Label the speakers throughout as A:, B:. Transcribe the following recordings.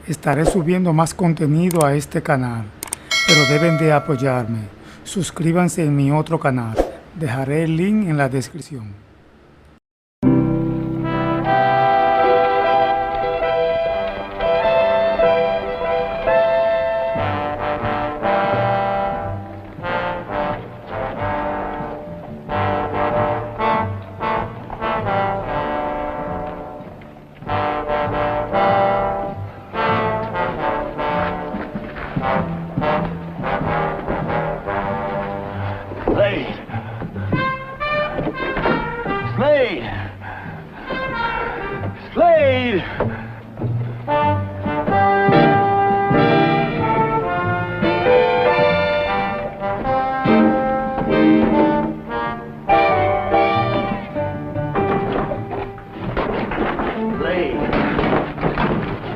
A: Estaré subiendo más contenido a este canal, pero deben de apoyarme. Suscríbanse en mi otro canal. Dejaré el link en la descripción.
B: Slade! Slade! Slade!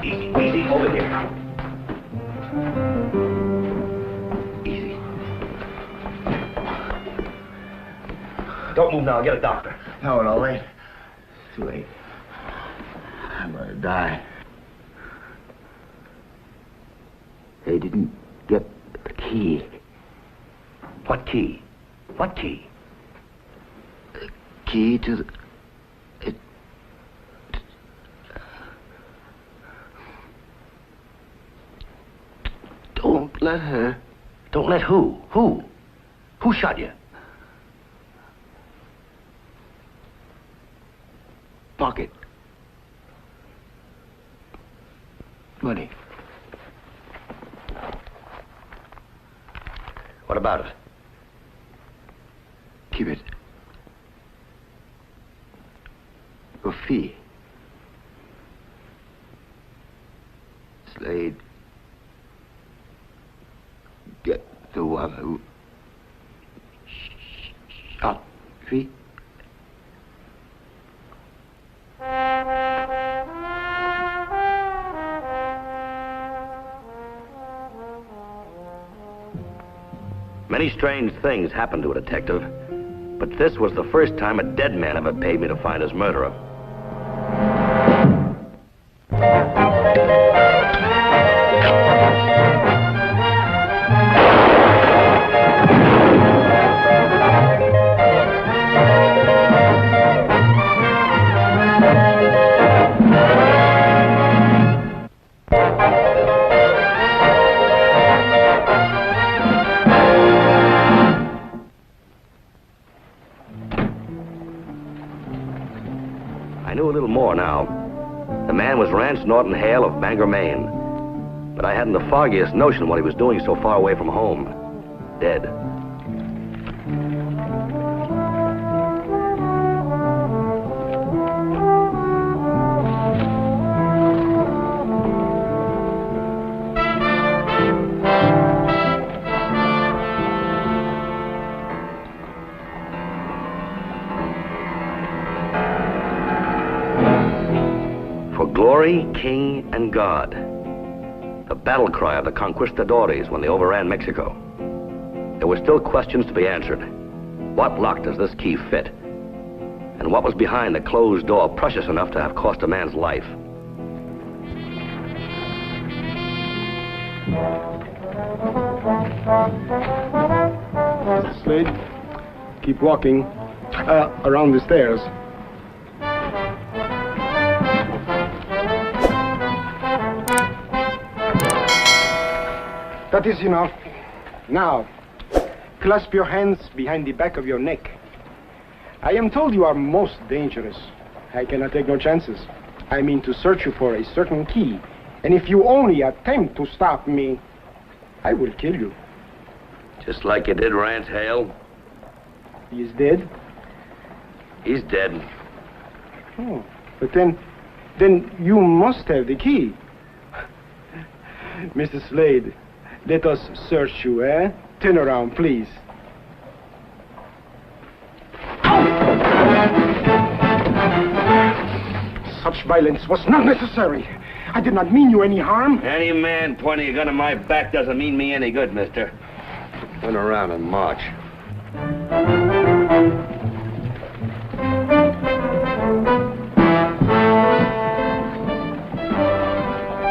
B: Easy, over here. Easy. Don't move now, I'll get a doctor.
C: No, wait. It's too late. I'm gonna die. They didn't get the key.
B: What key? What key?
C: The key to the... Don't let her.
B: Don't let who? Who? Who shot you?
C: Pocket. Money.
B: What about it?
C: Keep it. Your fee. Slade. Get the one who shot me.
B: Many strange things happened to a detective, but this was the first time a dead man ever paid me to find his murderer. I knew a little more now. The man was Rance Norton Hale of Bangor, Maine. But I hadn't the foggiest notion what he was doing so far away from home. Dead. For glory, king, and God. The battle cry of the conquistadores when they overran Mexico. There were still questions to be answered. What lock does this key fit? And what was behind the closed door precious enough to have cost a man's life?
D: Mr. Slade, keep walking around the stairs. That is enough. Now, clasp your hands behind the back of your neck. I am told you are most dangerous. I cannot take no chances. I mean to search you for a certain key. And if you only attempt to stop me, I will kill you.
B: Just like you did Rance Hale.
D: He is dead?
B: He's dead.
D: Oh, but then you must have the key. Mr. Slade, let us search you, eh? Turn around, please. Such violence was not necessary. I did not mean you any harm.
B: Any man pointing a gun at my back doesn't mean me any good, mister. Turn around and march.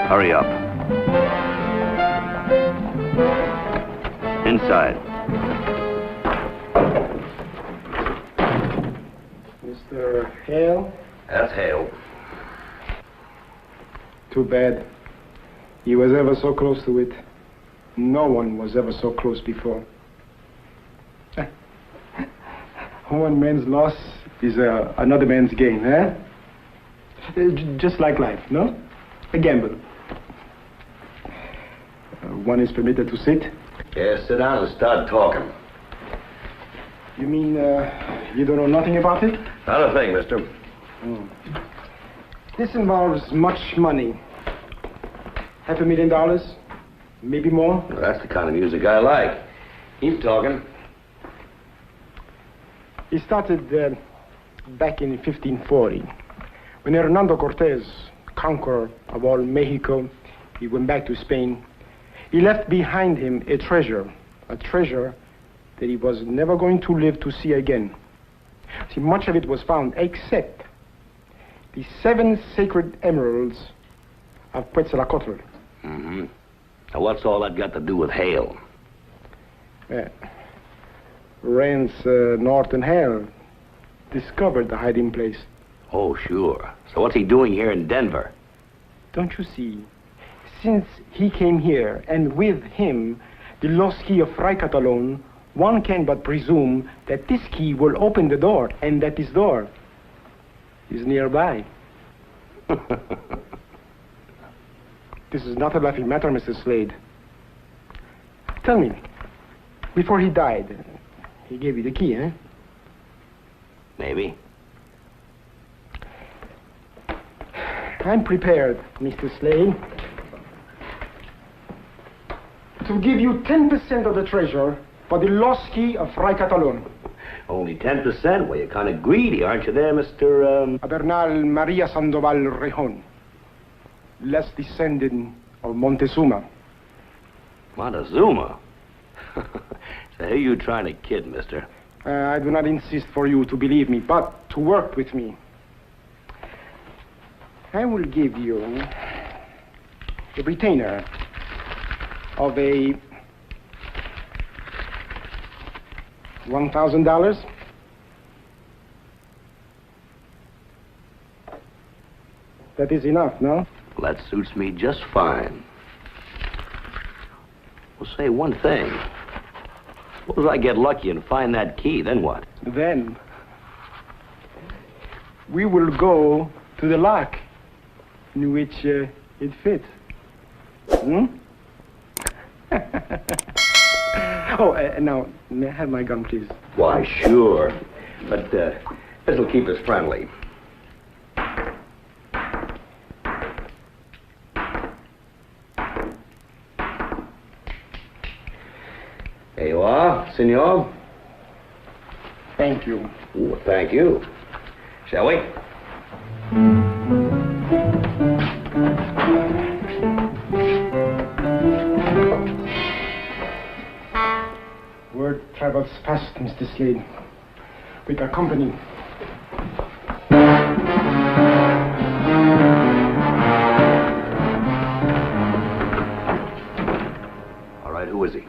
B: Hurry up. Inside.
D: Mr. Hale?
B: That's Hale.
D: Too bad. He was ever so close to it. No one was ever so close before. One man's loss is another man's gain, eh? Just like life, no? A gamble. One is permitted to sit.
B: Yeah, sit down and start talking.
D: You mean you don't know nothing about it?
B: Not a thing, mister.
D: This involves much money. $500,000, maybe more.
B: Well, that's the kind of music I like. Keep talking.
D: He started back in 1540. When Hernando Cortez, conqueror of all Mexico, he went back to Spain. He left behind him a treasure that he was never going to live to see again. See, much of it was found except the 7 sacred emeralds of Quetzalcoatl.
B: Mm-hmm. Now, what's all that got to do with Hale?
D: Rance Norton Hale discovered the hiding place.
B: Oh, sure. So what's he doing here in Denver?
D: Don't you see? Since he came here, and with him, the lost key of Fray Catalon, one can but presume that this key will open the door, and that this door is nearby. This is not a laughing matter, Mr. Slade. Tell me, before he died, he gave you the key, eh?
B: Maybe.
D: I'm prepared, Mr. Slade, to give you 10% of the treasure for the lost key of Fray Catalon.
B: Only 10%? Well, you're kind of greedy, aren't you there, Mr.
D: Bernal Maria Sandoval Rejon, last descendant of Montezuma.
B: Montezuma? So who are you trying to kid, mister?
D: I do not insist for you to believe me, but to work with me. I will give you a retainer of a $1,000. That is enough, no?
B: Well, that suits me just fine. Well, say one thing. Suppose I get lucky and find that key, then what?
D: Then we will go to the lock in which it fits. Hmm? Oh, now, may I have my gun, please?
B: Why, sure. But this'll keep us friendly. There you are, senor.
D: Thank you.
B: Ooh, thank you. Shall we?
D: Word travels fast, Mr. Slade. We got company.
B: All right, who is he?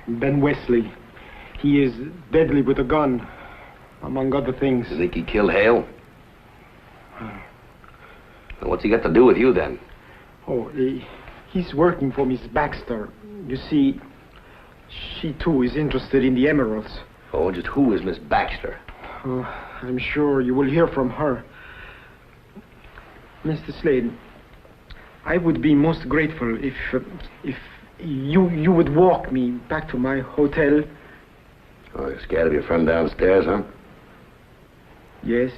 D: Ben Wesley. He is deadly with a gun, among other things.
B: You think he killed Hale? Well, what's he got to do with you, then?
D: Oh, he's working for Miss Baxter. You see, she too is interested in the emeralds.
B: Oh, just who is Miss Baxter?
D: Oh, I'm sure you will hear from her. Mr. Slade, I would be most grateful if you would walk me back to my hotel.
B: Oh, you're scared of your friend downstairs, huh?
D: Yes.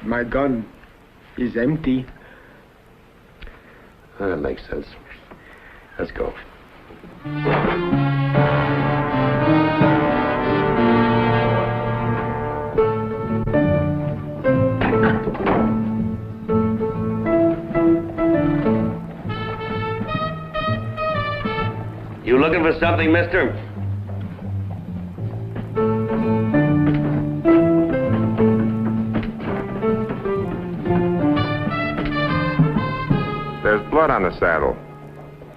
D: My gun is empty.
B: That makes sense. Let's go. You looking for something, mister?
E: There's blood on the saddle.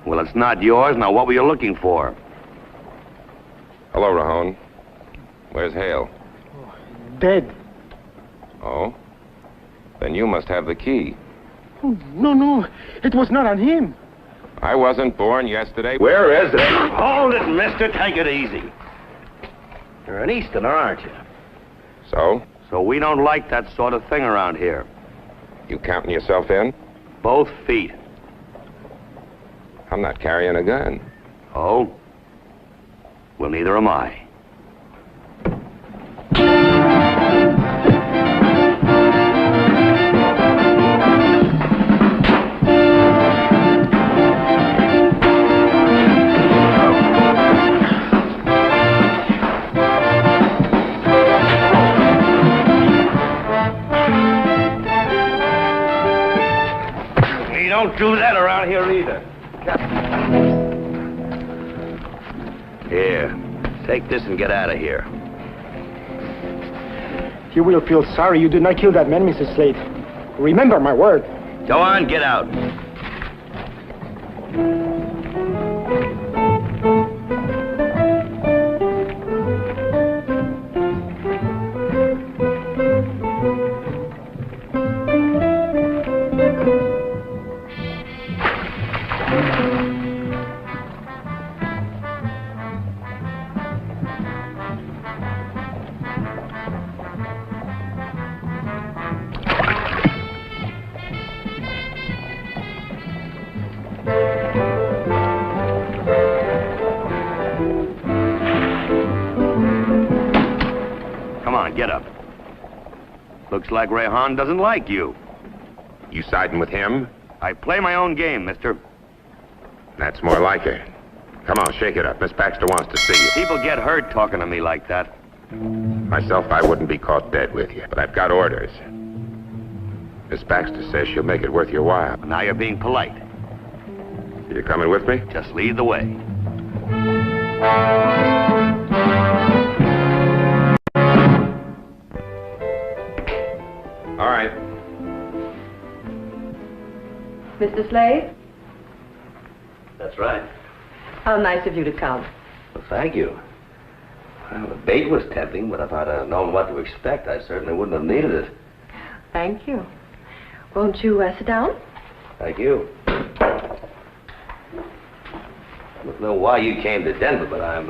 B: Well, it's not yours. Now, what were you looking for?
E: Hello, Rahone. Where's Hale?
D: Dead.
E: Oh? Then you must have the key.
D: Oh, no. It was not on him.
E: I wasn't born yesterday.
B: Where is it? Hold it, mister. Take it easy. You're an Easterner, aren't you?
E: So?
B: So we don't like that sort of thing around here.
E: You counting yourself in?
B: Both feet.
E: I'm not carrying a gun.
B: Oh? Well, neither am I. We don't do that around here either. Here, take this and get out of here.
D: You will feel sorry you did not kill that man, Mrs. Slade. Remember my word.
B: Go on, get out. Get up. Looks like Rehan doesn't like you.
E: You siding with him?
B: I play my own game, mister.
E: That's more like it. Come on, shake it up. Miss Baxter wants to see you.
B: People get hurt talking to me like that.
E: Myself, I wouldn't be caught dead with you, but I've got orders. Miss Baxter says she'll make it worth your while.
B: Now you're being polite.
E: You coming with me?
B: Just lead the way.
E: All right.
F: Mr. Slade?
B: That's right.
F: How nice of you to come.
B: Well, thank you. Well, the bait was tempting, but if I'd have known what to expect, I certainly wouldn't have needed it.
F: Thank you. Won't you sit down?
B: Thank you. I don't know why you came to Denver, but I'm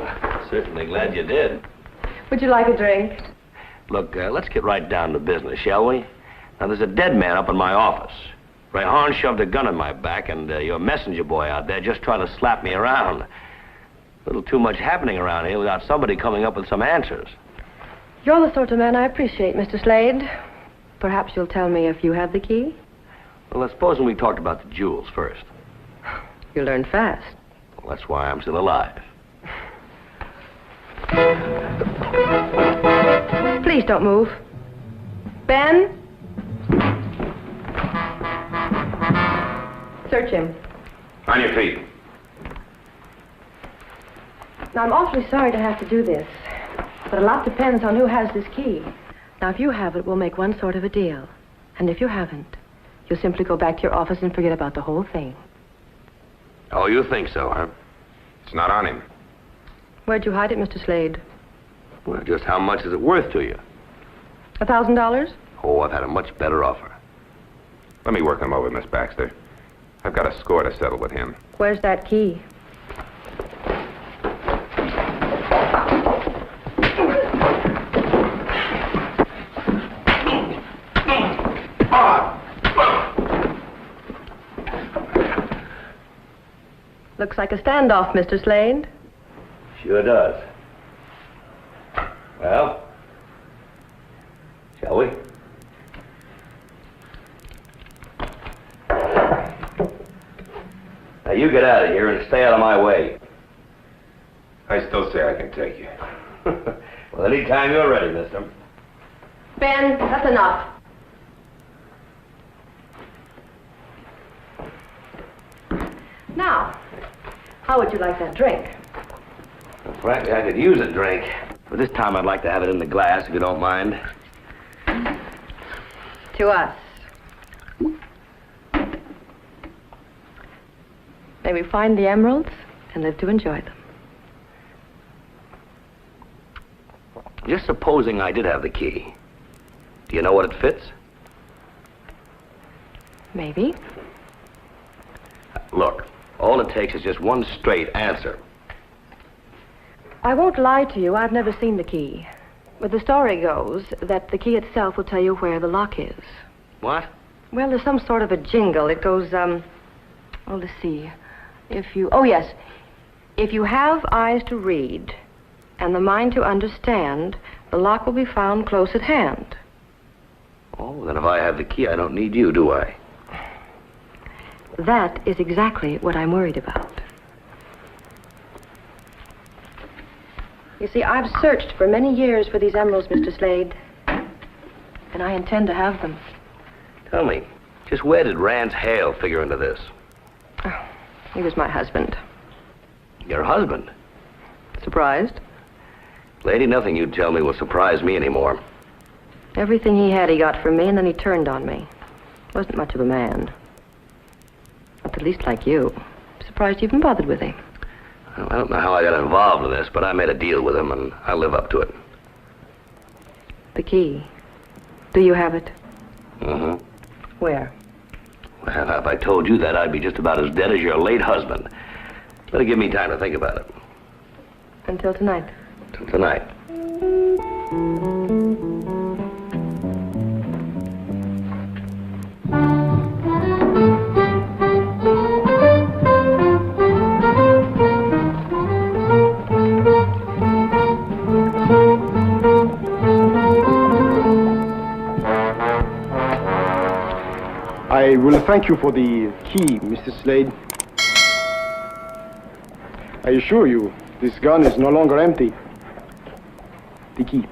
B: certainly glad you did.
F: Would you like a drink?
B: Look, let's get right down to business, shall we? Now, there's a dead man up in my office. Rehan shoved a gun in my back, and your messenger boy out there just trying to slap me around. A little too much happening around here without somebody coming up with some answers.
F: You're the sort of man I appreciate, Mr. Slade. Perhaps you'll tell me if you have the key?
B: Well, let's suppose we talked about the jewels first.
F: You learn fast.
B: Well, that's why I'm still alive.
F: Please don't move. Ben? Search him.
E: On your feet.
F: Now, I'm awfully sorry to have to do this, but a lot depends on who has this key. Now, if you have it, we'll make one sort of a deal. And if you haven't, you'll simply go back to your office and forget about the whole thing.
B: Oh, you think so, huh?
E: It's not on him.
F: Where'd you hide it, Mr. Slade?
B: Well, just how much is it worth to you?
F: $1,000?
B: Oh, I've had a much better offer.
E: Let me work him over, Miss Baxter. I've got a score to settle with him.
F: Where's that key? Looks like a standoff, Mr. Slade.
B: Sure does. Well, shall we? Now you get out of here and stay out of my way.
E: I still say I can take you.
B: Well, anytime you're ready, mister.
F: Ben, that's enough. Now, how would you like that drink?
B: Well, frankly, I could use a drink. But this time I'd like to have it in the glass, if you don't mind.
F: To us. May we find the emeralds and live to enjoy them.
B: Just supposing I did have the key. Do you know what it fits?
F: Maybe.
B: Look, all it takes is just one straight answer.
F: I won't lie to you. I've never seen the key. But the story goes that the key itself will tell you where the lock is.
B: What?
F: Well, there's some sort of a jingle. It goes, oh, let's see. Oh, yes. If you have eyes to read and the mind to understand, the lock will be found close at hand.
B: Oh, then if I have the key, I don't need you, do I?
F: That is exactly what I'm worried about. You see, I've searched for many years for these emeralds, Mr. Slade. And I intend to have them.
B: Tell me, just where did Rance Hale figure into this?
F: Oh, he was my husband.
B: Your husband?
F: Surprised?
B: Lady, nothing you'd tell me will surprise me anymore.
F: Everything he had he got from me, and then he turned on me. Wasn't much of a man. Not the least like you. Surprised you even bothered with him.
B: Well, I don't know how I got involved in this, but I made a deal with him, and I live up to it.
F: The key. Do you have it?
B: Mm-hmm.
F: Where?
B: Well, if I told you that, I'd be just about as dead as your late husband. Better give me time to think about it.
F: Until tonight.
B: Till tonight.
D: I will thank you for the key, Mr. Slade. I assure you, this gun is no longer empty. The key.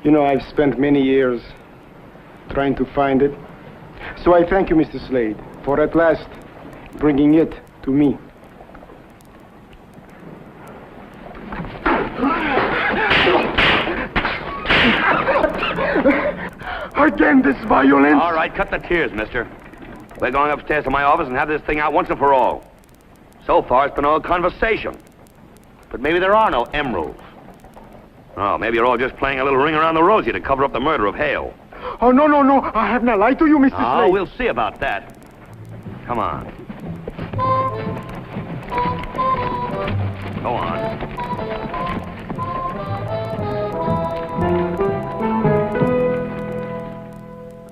D: You know, I've spent many years trying to find it. So I thank you, Mr. Slade, for at last bringing it to me. Again, this violence.
B: All right, cut the tears, mister. We're going upstairs to my office and have this thing out once and for all. So far, it's been all conversation. But maybe there are no emeralds. Oh, maybe you're all just playing a little ring around the rosy to cover up the murder of Hale.
D: Oh, no, no, no. I have not lied to you, Mr.
B: Oh,
D: Slade.
B: we'll see about that. Come on. Go on.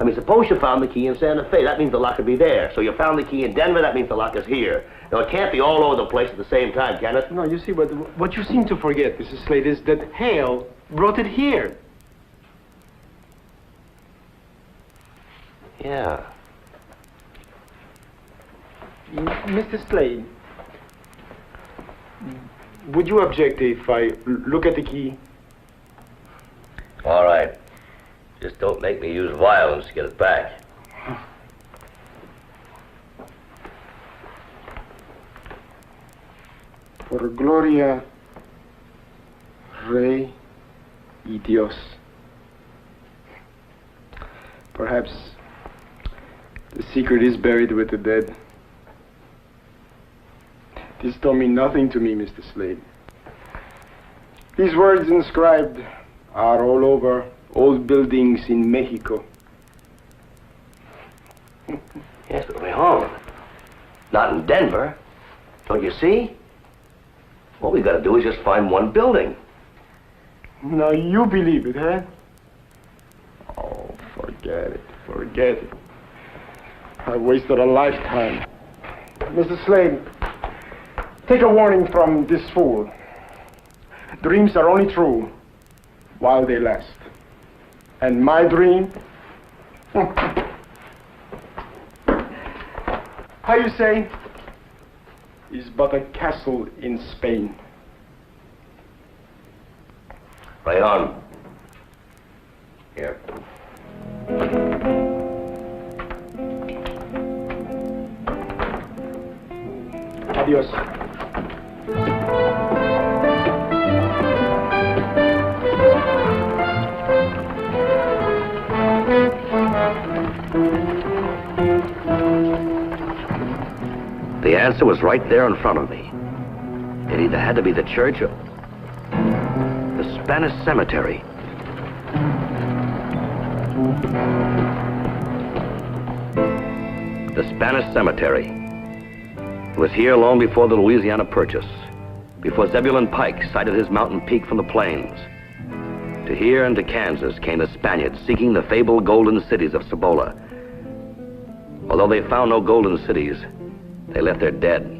B: I mean, suppose you found the key in Santa Fe. That means the lock would be there. So you found the key in Denver. That means the lock is here. Now, it can't be all over the place at the same time, can it?
D: No, you see, what you seem to forget, Mrs. Slade, is that Hale brought it here.
B: Yeah.
D: Mr. Slade, would you object if I look at the key?
B: All right. Just don't make me use violence to get it back.
D: Por gloria, Rey y Dios. Perhaps the secret is buried with the dead. This don't mean nothing to me, Mr. Slade. These words inscribed are all over old buildings in Mexico.
B: Yes, but we're home. Not in Denver. Don't you see? All we gotta do is just find one building.
D: Now you believe it, huh? Oh, forget it. Forget it. I wasted a lifetime. Mr. Slade, take a warning from this fool. Dreams are only true while they last. And my dream, how you say, is but a castle in Spain.
B: Right on. Here.
D: Adios.
B: The answer was right there in front of me. It either had to be the church or the Spanish cemetery. The Spanish cemetery. It was here long before the Louisiana Purchase, before Zebulon Pike sighted his mountain peak from the plains. To here and to Kansas came the Spaniards seeking the fabled golden cities of Cibola. Although they found no golden cities, they left their dead.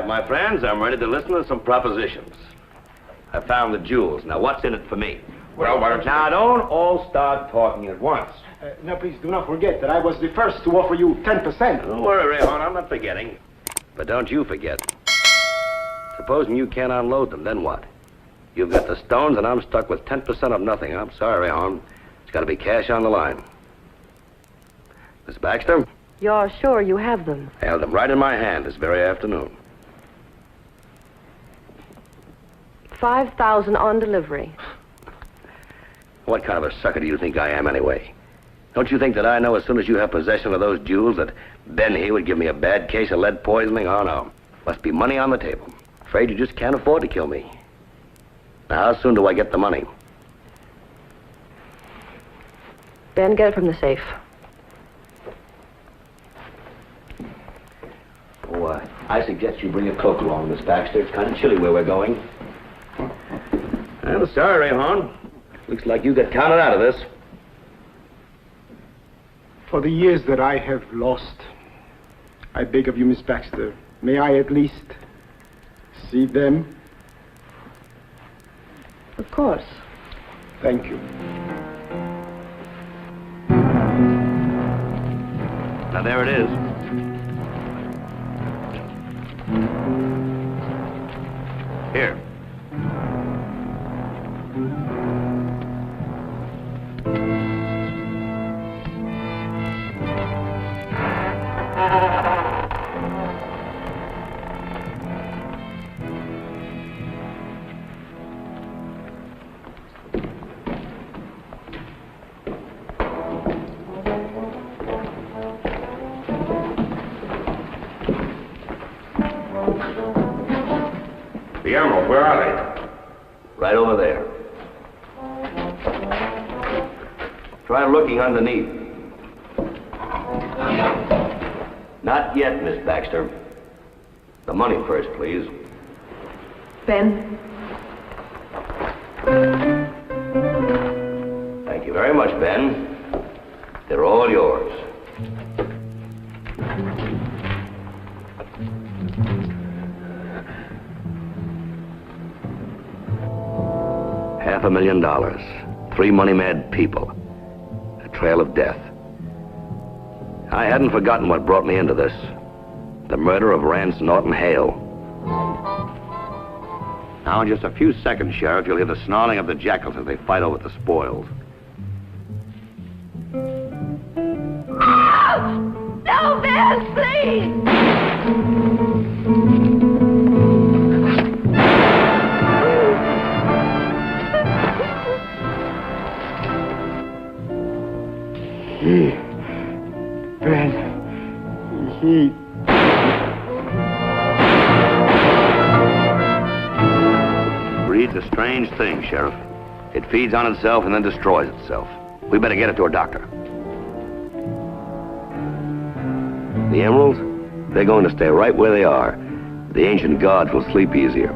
B: My friends, I'm ready to listen to some propositions. I found the jewels. Now, what's in it for me?
E: Well, why don't you...
B: Now, don't all start talking at once.
D: Now, please do not forget that I was the first to offer you 10%.
B: Don't worry, Rayhorn, I'm not forgetting. But don't you forget. Supposing you can't unload them, then what? You've got the stones, and I'm stuck with 10% of nothing. I'm sorry, Rayhorn. It's got to be cash on the line. Miss Baxter?
F: You're sure you have them?
B: I held them right in my hand this very afternoon.
F: 5,000 on delivery.
B: What kind of a sucker do you think I am, anyway? Don't you think that I know as soon as you have possession of those jewels that Ben here would give me a bad case of lead poisoning? Oh, no. Must be money on the table. Afraid you just can't afford to kill me. Now, how soon do I get the money?
F: Ben, get it from the safe.
B: Oh, I suggest you bring a cloak along, Miss Baxter. It's kind of chilly where we're going. I'm sorry, Rayhorn. Looks like you got counted out of this.
D: For the years that I have lost, I beg of you, Miss Baxter, may I at least see them?
F: Of course.
D: Thank you.
B: Now, there it is. Here.
E: The emeralds, where are they?
B: Right over there. Try looking underneath. Not yet, Miss Baxter. The money first, please.
F: Ben?
B: Thank you very much, Ben. They're all yours. $500,000. 3 money-mad people. A trail of death. I hadn't forgotten what brought me into this. The murder of Rance Norton Hale. Now, in just a few seconds, Sheriff, you'll hear the snarling of the jackals as they fight over the spoils.
F: No, Ben, please!
D: Ben, he...
B: Breed's a strange thing, Sheriff. It feeds on itself and then destroys itself. We better get it to a doctor. The emeralds? They're going to stay right where they are. The ancient gods will sleep easier.